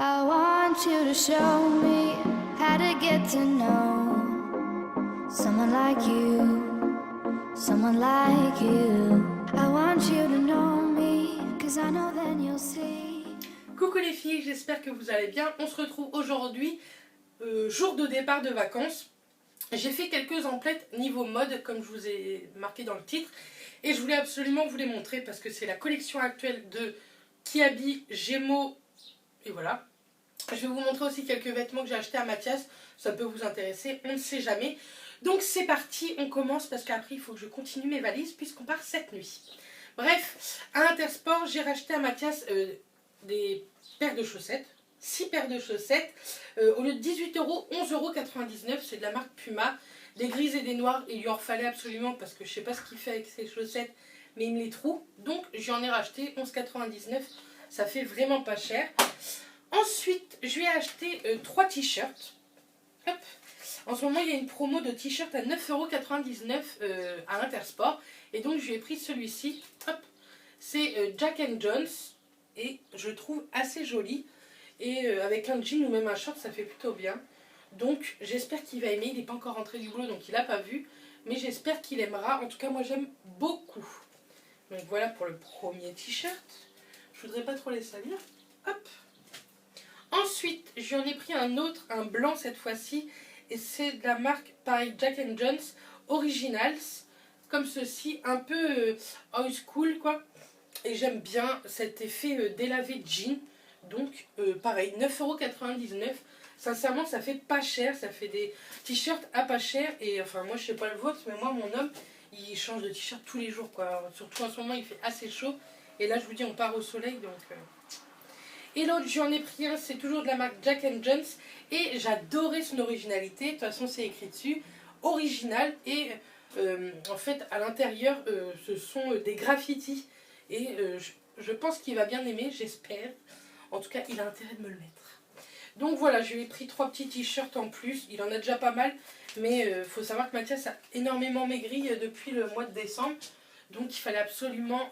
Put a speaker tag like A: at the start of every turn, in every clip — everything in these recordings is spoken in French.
A: I want you to show me how to get to know someone like you, someone like you. I want you to know me, 'cause I know then you'll see.
B: Coucou les filles, j'espère que vous allez bien. On se retrouve aujourd'hui, jour de départ de vacances. J'ai fait quelques emplettes niveau mode, comme je vous ai marqué dans le titre. Et je voulais absolument vous les montrer parce que c'est la collection actuelle de Kiabi, Gémeaux. Et voilà. Je vais vous montrer aussi quelques vêtements que j'ai achetés à Mathias. Ça peut vous intéresser, on ne sait jamais. Donc c'est parti, on commence parce qu'après il faut que je continue mes valises puisqu'on part cette nuit. Bref, à Intersport, j'ai racheté à Mathias des paires de chaussettes. 6 paires de chaussettes. Au lieu de 18 €, 11,99 €. C'est de la marque Puma. Des grises et des noires, il lui en fallait absolument parce que je ne sais pas ce qu'il fait avec ses chaussettes, mais il me les trouve. Donc j'en ai racheté 11,99 €. Ça fait vraiment pas cher. Ensuite, je lui ai acheté 3 t-shirts. Hop. En ce moment, il y a une promo de t-shirt à 9,99 € à Intersport. Et donc, je lui ai pris celui-ci. Hop. C'est Jack & Jones. Et je le trouve assez joli. Et avec un jean ou même un short, ça fait plutôt bien. Donc, j'espère qu'il va aimer. Il n'est pas encore rentré du boulot, donc il n'a pas vu. Mais j'espère qu'il aimera. En tout cas, moi, j'aime beaucoup. Donc, voilà pour le premier t-shirt. Je voudrais pas trop les salir. Hop. Ensuite, j'en ai pris un autre, un blanc cette fois-ci. Et c'est de la marque, pareil, Jack & Jones Originals. Comme ceci, un peu old school, quoi. Et j'aime bien cet effet délavé jean. Donc, pareil, 9,99 €. Sincèrement, ça fait pas cher. Ça fait des t-shirts à pas cher. Et enfin, moi, je sais pas le vôtre, mais moi, mon homme, il change de t-shirt tous les jours, quoi. Surtout en ce moment, il fait assez chaud. Et là, je vous dis, on part au soleil, donc... Et l'autre, j'en ai pris un, c'est toujours de la marque Jack & Jones. Et j'adorais son originalité. De toute façon, c'est écrit dessus. Original. Et en fait, à l'intérieur, ce sont des graffitis. Et je pense qu'il va bien aimer, j'espère. En tout cas, il a intérêt de me le mettre. Donc voilà, je lui ai pris 3 petits t-shirts en plus. Il en a déjà pas mal. Mais il faut savoir que Mathias a énormément maigri depuis le mois de décembre. Donc il fallait absolument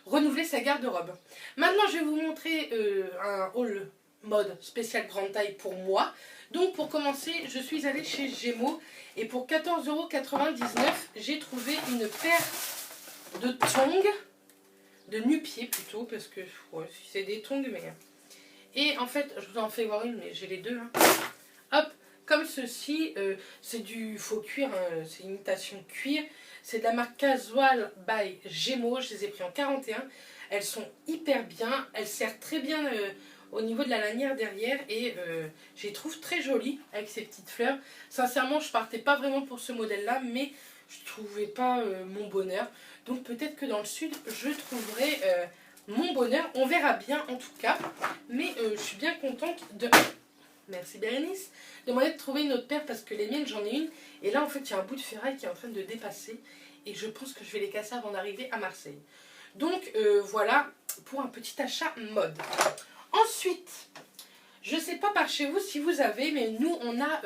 B: renouveler sa garde-robe. Maintenant, je vais vous montrer un haul mode spécial grande taille pour moi. Donc pour commencer, je suis allée chez Gémeaux. Et pour 14,99 €, j'ai trouvé une paire de tongs. De nu-pieds plutôt, parce que ouais, c'est des tongs, mais... Et en fait, je vous en fais voir une, mais j'ai les deux. Hein. Hop, comme ceci, c'est du faux cuir, hein, c'est imitation cuir. C'est de la marque Casual by Gémeaux, je les ai pris en 41. Elles sont hyper bien, elles serrent très bien au niveau de la lanière derrière et je les trouve très jolies avec ces petites fleurs. Sincèrement, je partais pas vraiment pour ce modèle-là, mais je trouvais pas mon bonheur. Donc peut-être que dans le sud, je trouverai mon bonheur. On verra bien en tout cas. Mais je suis bien contente de... Merci Bérénice. De m'en être trouvé une autre paire parce que les miennes, j'en ai une. Et là, en fait, il y a un bout de ferraille qui est en train de dépasser. Et je pense que je vais les casser avant d'arriver à Marseille. Donc voilà pour un petit achat mode. Ensuite, je ne sais pas par chez vous si vous avez, mais nous, on a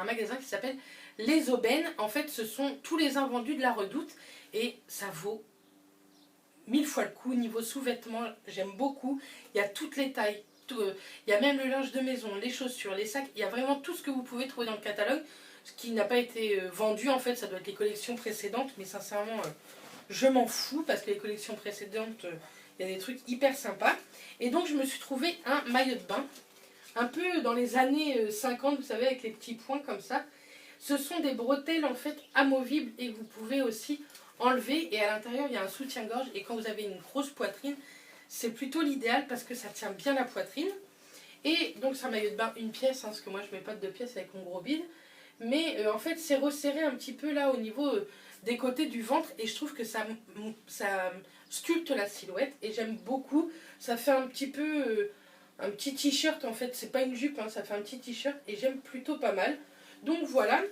B: un magasin qui s'appelle Les Aubaines. En fait, ce sont tous les invendus de la Redoute. Et ça vaut 1000 fois le coup. Niveau sous-vêtements, j'aime beaucoup. Il y a toutes les tailles. Il y a même le linge de maison, les chaussures, les sacs. Il y a vraiment tout ce que vous pouvez trouver dans le catalogue. Ce qui n'a pas été vendu, en fait, ça doit être les collections précédentes. Mais sincèrement, je m'en fous parce que les collections précédentes, il y a des trucs hyper sympas. Et donc, je me suis trouvé un maillot de bain. Un peu dans les années 50, vous savez, avec les petits points comme ça. Ce sont des bretelles, en fait, amovibles et que vous pouvez aussi enlever. Et à l'intérieur, il y a un soutien-gorge. Et quand vous avez une grosse poitrine, c'est plutôt l'idéal parce que ça tient bien la poitrine. Et donc, c'est un maillot de bain une pièce, hein, parce que moi, je mets pas de 2 pièces avec mon gros bide. Mais en fait, c'est resserré un petit peu là au niveau des côtés du ventre. Et je trouve que ça sculpte la silhouette. Et j'aime beaucoup. Ça fait un petit peu... un petit t-shirt en fait, c'est pas une jupe, hein, ça fait un petit t-shirt et j'aime plutôt pas mal. Donc voilà.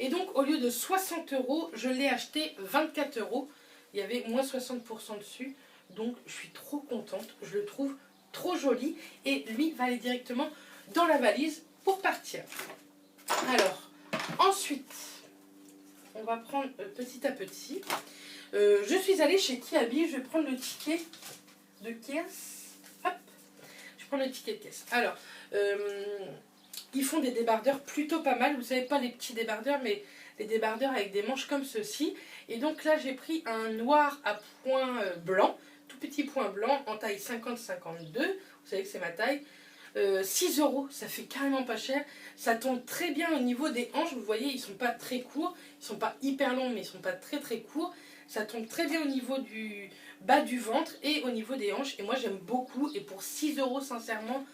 B: Et donc au lieu de 60 €, je l'ai acheté 24 €. Il y avait moins 60% dessus. Donc je suis trop contente. Je le trouve trop joli. Et lui va aller directement dans la valise pour partir. Alors, ensuite, on va prendre petit à petit. Je suis allée chez Kiabi. Je vais prendre le ticket de caisse. Hop. prendre le ticket de caisse. Alors, ils font des débardeurs plutôt pas mal. Vous savez, pas les petits débardeurs, mais les débardeurs avec des manches comme ceci. Et donc là, j'ai pris un noir à point blanc, tout petit point blanc, en taille 50-52. Vous savez que c'est ma taille. 6 €, ça fait carrément pas cher. Ça tombe très bien au niveau des hanches. Vous voyez, ils sont pas très courts. Ils sont pas hyper longs, mais ils sont pas très très courts. Ça tombe très bien au niveau du bas du ventre et au niveau des hanches. Et moi, j'aime beaucoup. Et pour 6 € sincèrement,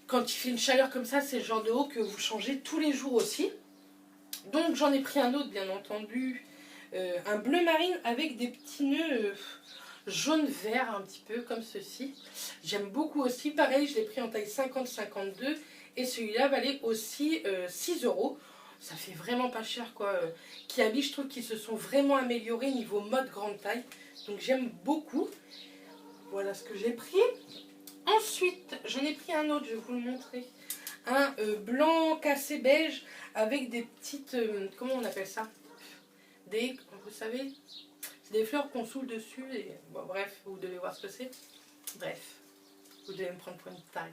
B: quand il fait une chaleur comme ça, c'est le genre de haut que vous changez tous les jours aussi. Donc, j'en ai pris un autre, bien entendu. Un bleu marine avec des petits nœuds jaune-vert, un petit peu comme ceci. J'aime beaucoup aussi. Pareil, je l'ai pris en taille 50-52. Et celui-là valait aussi 6 €. Ça fait vraiment pas cher, quoi. Kiabi, je trouve qu'ils se sont vraiment améliorés niveau mode grande taille. Donc, j'aime beaucoup. Voilà ce que j'ai pris. Ensuite, j'en ai pris un autre, je vais vous le montrer. Un blanc cassé beige avec des petites... comment on appelle ça? Vous savez, c'est des fleurs qu'on soule dessus. Et, bon, bref, vous devez voir ce que c'est. Bref, vous devez me prendre pour une taille.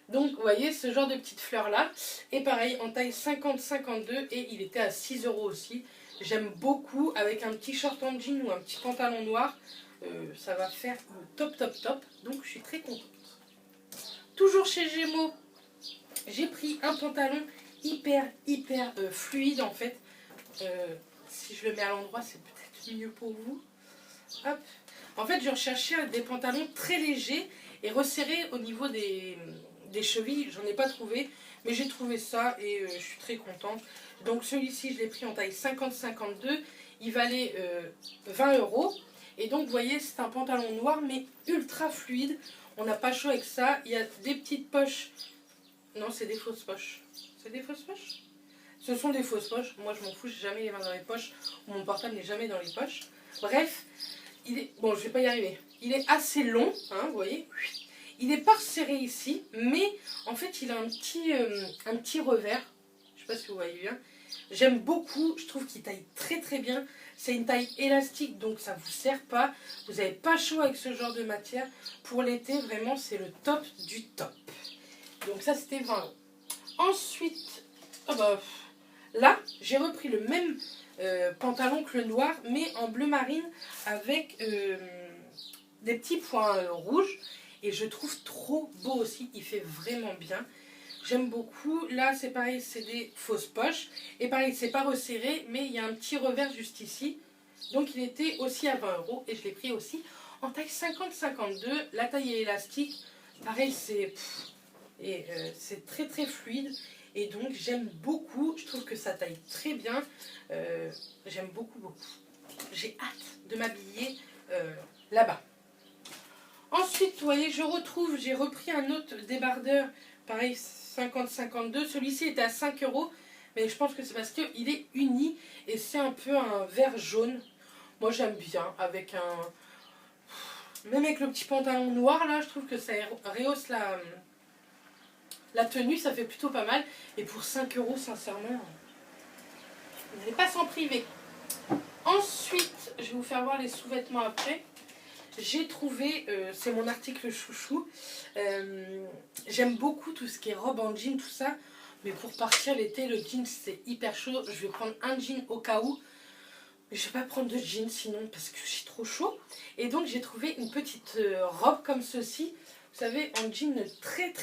B: Donc, vous voyez, ce genre de petites fleurs-là. Et pareil, en taille 50-52. Et il était à 6 € aussi. J'aime beaucoup. Avec un petit short en jean ou un petit pantalon noir. Ça va faire top, top, top. Donc, je suis très contente. Toujours chez Gémeaux, j'ai pris un pantalon hyper fluide en fait. Si je le mets à l'endroit, c'est peut-être mieux pour vous. Hop. En fait, je recherchais des pantalons très légers et resserrés au niveau des chevilles. J'en ai pas trouvé, mais j'ai trouvé ça et je suis très contente. Donc celui-ci, je l'ai pris en taille 50-52. Il valait 20 €. Et donc, vous voyez, c'est un pantalon noir, mais ultra fluide. On n'a pas chaud avec ça. Il y a des petites poches. Non, c'est des fausses poches. C'est des fausses poches? Ce sont des fausses poches. Moi, je m'en fous, j'ai jamais les mains dans les poches. Mon portable n'est jamais dans les poches. Bref, il est... Bon, je vais pas y arriver. Il est assez long, hein, vous voyez. Il n'est pas resserré ici, mais en fait, il a un petit revers. Je sais pas si vous voyez bien. J'aime beaucoup. Je trouve qu'il taille très très bien. C'est une taille élastique, donc ça ne vous serre pas. Vous n'avez pas chaud avec ce genre de matière. Pour l'été, vraiment, c'est le top du top. Donc ça, c'était 20 €. Ensuite, oh bah, là, j'ai repris le même pantalon que le noir, mais en bleu marine avec des petits points rouges. Et je trouve trop beau aussi. Il fait vraiment bien. J'aime beaucoup. Là, c'est pareil, c'est des fausses poches. Et pareil, c'est pas resserré, mais il y a un petit revers juste ici. Donc, il était aussi à 20 €. Et je l'ai pris aussi en taille 50-52. La taille est élastique. Pareil, c'est très très fluide. Et donc, j'aime beaucoup. Je trouve que ça taille très bien. J'aime beaucoup, beaucoup. J'ai hâte de m'habiller là-bas. Ensuite, vous voyez, j'ai repris un autre débardeur. Pareil, 50-52. Celui-ci était à 5 €. Mais je pense que c'est parce qu'il est uni. Et c'est un peu un vert jaune. Moi, j'aime bien. Même avec le petit pantalon noir, là, je trouve que ça rehausse la tenue. Ça fait plutôt pas mal. Et pour 5 €, sincèrement, vous n'allez pas s'en priver. Ensuite, je vais vous faire voir les sous-vêtements après. J'ai trouvé, c'est mon article chouchou, j'aime beaucoup tout ce qui est robe en jean, tout ça, mais pour partir l'été, le jean c'est hyper chaud, je vais prendre un jean au cas où, mais je vais pas prendre de jean sinon parce que j'ai trop chaud. Et donc j'ai trouvé une petite robe comme ceci, vous savez, en jean très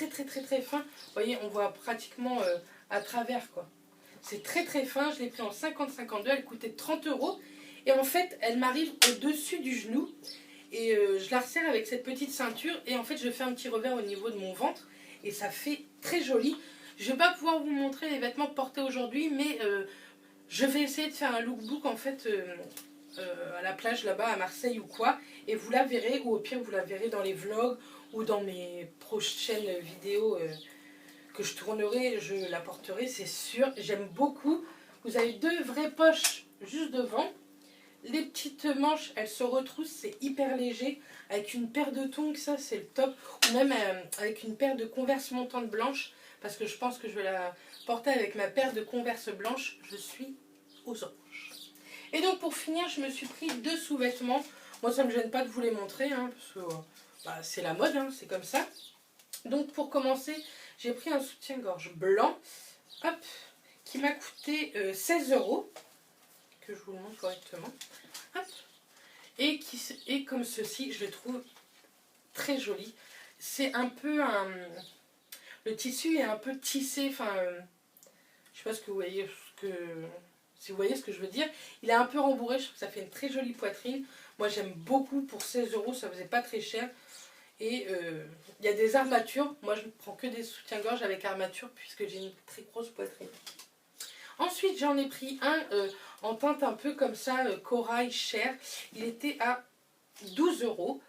B: fin, vous voyez, on voit pratiquement à travers quoi. C'est très fin, je l'ai pris en 50-52, elle coûtait 30 €, et en fait elle m'arrive au-dessus du genou. Et je la resserre avec cette petite ceinture. Et en fait, je fais un petit revers au niveau de mon ventre. Et ça fait très joli. Je ne vais pas pouvoir vous montrer les vêtements portés aujourd'hui. Mais je vais essayer de faire un lookbook en fait à la plage là-bas à Marseille ou quoi. Et vous la verrez. Ou au pire, vous la verrez dans les vlogs. Ou dans mes prochaines vidéos que je tournerai. Je la porterai, c'est sûr. J'aime beaucoup. Vous avez deux vraies poches juste devant. Les petites manches, elles se retroussent, c'est hyper léger. Avec une paire de tongs, ça c'est le top. Ou même avec une paire de Converse montantes blanches. Parce que je pense que je vais la porter avec ma paire de Converse blanches. Je suis aux anges. Et donc pour finir, je me suis pris deux sous-vêtements. Moi ça ne me gêne pas de vous les montrer. Hein, parce que bah, c'est la mode, hein, c'est comme ça. Donc pour commencer, j'ai pris un soutien-gorge blanc, hop, qui m'a coûté 16 €, que je vous le montre correctement. Hop. Et qui est comme ceci, je le trouve très joli. C'est un peu un... Le tissu est un peu tissé, enfin... je sais pas ce que vous voyez, si vous voyez ce que je veux dire. Il est un peu rembourré, je trouve que ça fait une très jolie poitrine. Moi j'aime beaucoup, pour 16 €, ça faisait pas très cher. Et il y a des armatures. Moi je ne prends que des soutiens-gorge avec armature puisque j'ai une très grosse poitrine. Ensuite j'en ai pris un en teinte un peu comme ça, corail cher. Il était à 12 €.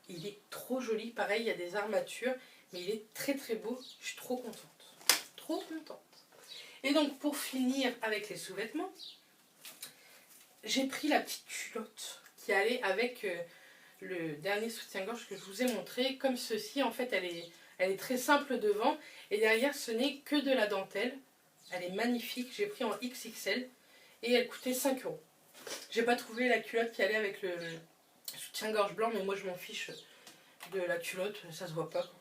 B: Il est trop joli, pareil il y a des armatures. Mais il est très très beau, je suis trop contente. Trop contente. Et donc pour finir avec les sous-vêtements, j'ai pris la petite culotte qui allait avec le dernier soutien-gorge que je vous ai montré. Comme ceci, en fait elle est très simple devant et derrière ce n'est que de la dentelle. Elle est magnifique, j'ai pris en XXL et elle coûtait 5 €. J'ai pas trouvé la culotte qui allait avec le soutien-gorge blanc, mais moi je m'en fiche de la culotte, ça se voit pas.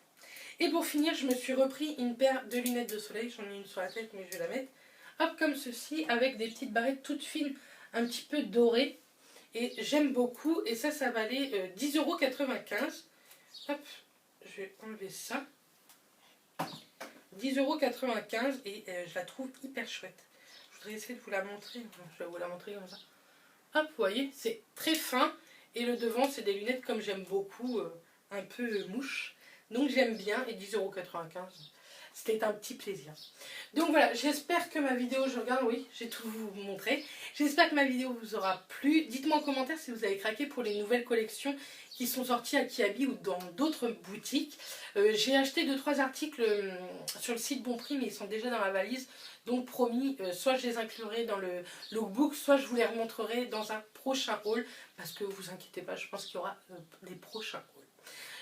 B: Et pour finir, je me suis repris une paire de lunettes de soleil. J'en ai une sur la tête, mais je vais la mettre. Hop, comme ceci, avec des petites barrettes toutes fines, un petit peu dorées. Et j'aime beaucoup. Et ça valait 10,95 €. Hop, je vais enlever ça. 10,95 € et je la trouve hyper chouette. Je voudrais essayer de vous la montrer. Je vais vous la montrer comme ça. Hop, vous voyez, c'est très fin. Et le devant, c'est des lunettes comme j'aime beaucoup, un peu mouche. Donc j'aime bien, et 10,95 €, c'était un petit plaisir. Donc voilà, j'espère que ma vidéo, je regarde, oui, j'ai tout vous montré. J'espère que ma vidéo vous aura plu. Dites-moi en commentaire si vous avez craqué pour les nouvelles collections qui sont sorties à Kiabi ou dans d'autres boutiques. J'ai acheté 2-3 articles sur le site Bonprix, mais ils sont déjà dans la valise. Donc promis, soit je les inclurai dans le lookbook, soit je vous les remontrerai dans un prochain haul. Parce que vous inquiétez pas, je pense qu'il y aura des prochains hauls.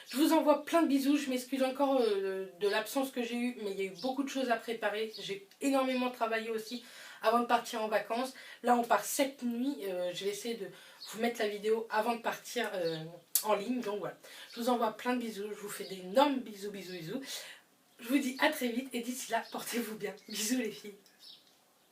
B: Je vous envoie plein de bisous, je m'excuse encore de l'absence que j'ai eue, mais il y a eu beaucoup de choses à préparer. J'ai énormément travaillé aussi avant de partir en vacances. Là on part cette nuit, je vais essayer de vous mettre la vidéo avant de partir en ligne. Donc voilà, je vous envoie plein de bisous, je vous fais d'énormes bisous, bisous, bisous. Je vous dis à très vite et d'ici là, portez-vous bien. Bisous les filles.